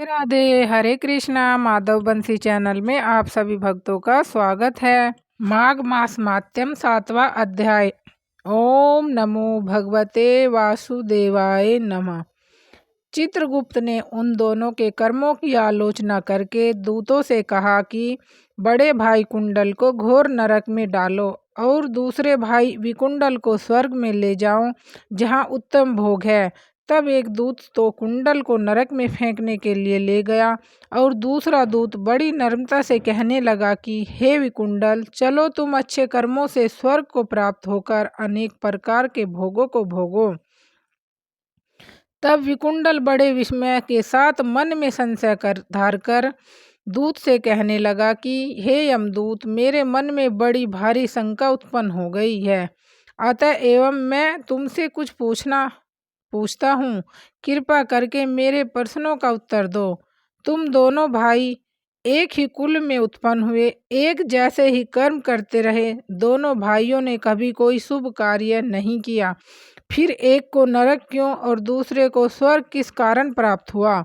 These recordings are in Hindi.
राधे हरे कृष्णा माधव बंसी चैनल में आप सभी भक्तों का स्वागत है। माघ मास मात्यम 7वां अध्याय। ओम नमो भगवते वासुदेवाय नमः। चित्रगुप्त ने उन दोनों के कर्मों की आलोचना करके दूतों से कहा कि बड़े भाई कुंडल को घोर नरक में डालो और दूसरे भाई विकुंडल को स्वर्ग में ले जाओ जहाँ उत्तम भोग है। तब एक दूत तो कुंडल को नरक में फेंकने के लिए ले गया और दूसरा दूत बड़ी नम्रता से कहने लगा कि हे विकुंडल, चलो तुम अच्छे कर्मों से स्वर्ग को प्राप्त होकर अनेक प्रकार के भोगों को भोगो। तब विकुंडल बड़े विस्मय के साथ मन में संशय धार कर दूत से कहने लगा कि हे यमदूत, मेरे मन में बड़ी भारी शंका उत्पन्न हो गई है, अतः एवं मैं तुमसे कुछ पूछता हूँ। कृपा करके मेरे प्रश्नों का उत्तर दो। तुम दोनों भाई एक ही कुल में उत्पन्न हुए, एक जैसे ही कर्म करते रहे, दोनों भाइयों ने कभी कोई शुभ कार्य नहीं किया, फिर एक को नरक क्यों और दूसरे को स्वर्ग किस कारण प्राप्त हुआ?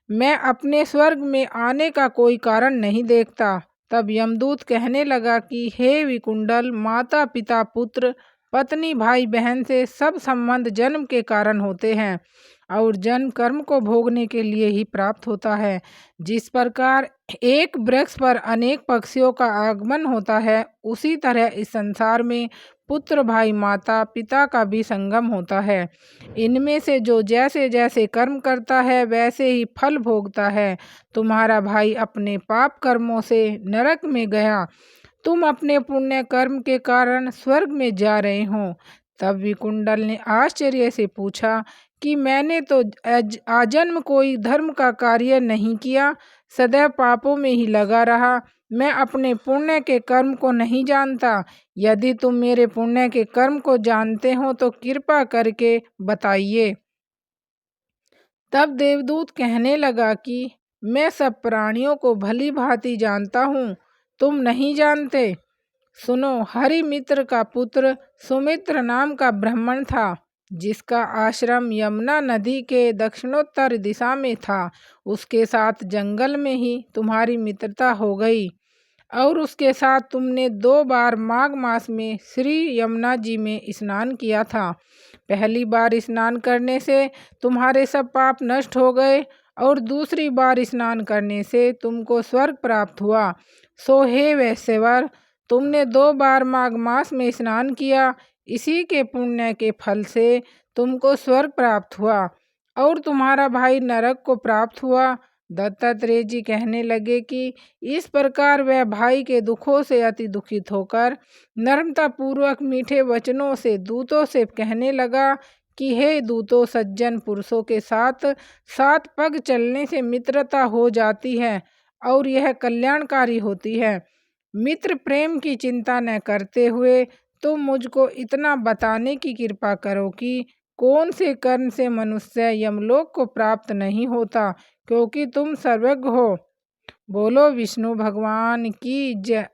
मैं अपने स्वर्ग में आने का कोई कारण नहीं देखता। तब यमदूत कहने लगा कि हे विकुंडल, माता पिता पुत्र पत्नी भाई बहन से सब संबंध जन्म के कारण होते हैं और जन्म कर्म को भोगने के लिए ही प्राप्त होता है। जिस प्रकार एक वृक्ष पर अनेक पक्षियों का आगमन होता है, उसी तरह इस संसार में पुत्र भाई माता पिता का भी संगम होता है। इनमें से जो जैसे जैसे कर्म करता है वैसे ही फल भोगता है। तुम्हारा भाई अपने पाप कर्मों से नरक में गया, तुम अपने पुण्य कर्म के कारण स्वर्ग में जा रहे हो। तब विकुंडल ने आश्चर्य से पूछा कि मैंने तो आजन्म कोई धर्म का कार्य नहीं किया, सदैव पापों में ही लगा रहा। मैं अपने पुण्य के कर्म को नहीं जानता। यदि तुम मेरे पुण्य के कर्म को जानते हो तो कृपा करके बताइए। तब देवदूत कहने लगा कि मैं सब प्राणियों को भली भांति जानता हूँ, तुम नहीं जानते। सुनो, हरिमित्र का पुत्र सुमित्र नाम का ब्राह्मण था, जिसका आश्रम यमुना नदी के दक्षिणोत्तर दिशा में था। उसके साथ जंगल में ही तुम्हारी मित्रता हो गई और उसके साथ तुमने 2 बार माघ मास में श्री यमुना जी में स्नान किया था। पहली बार स्नान करने से तुम्हारे सब पाप नष्ट हो गए और दूसरी बार स्नान करने से तुमको स्वर्ग प्राप्त हुआ। सो हे वैश्यवर, तुमने 2 बार माघ मास में स्नान किया, इसी के पुण्य के फल से तुमको स्वर्ग प्राप्त हुआ और तुम्हारा भाई नरक को प्राप्त हुआ। दत्तात्रेय जी कहने लगे कि इस प्रकार वह भाई के दुखों से अति दुखित होकर नम्रता पूर्वक मीठे वचनों से दूतों से कहने लगा कि हे दूतों, सज्जन पुरुषों के साथ 7 पग चलने से मित्रता हो जाती है और यह कल्याणकारी होती है। मित्र प्रेम की चिंता न करते हुए तुम मुझको इतना बताने की कृपा करो कि कौन से कर्म से मनुष्य यमलोक को प्राप्त नहीं होता, क्योंकि तुम सर्वज्ञ हो। बोलो विष्णु भगवान की जय।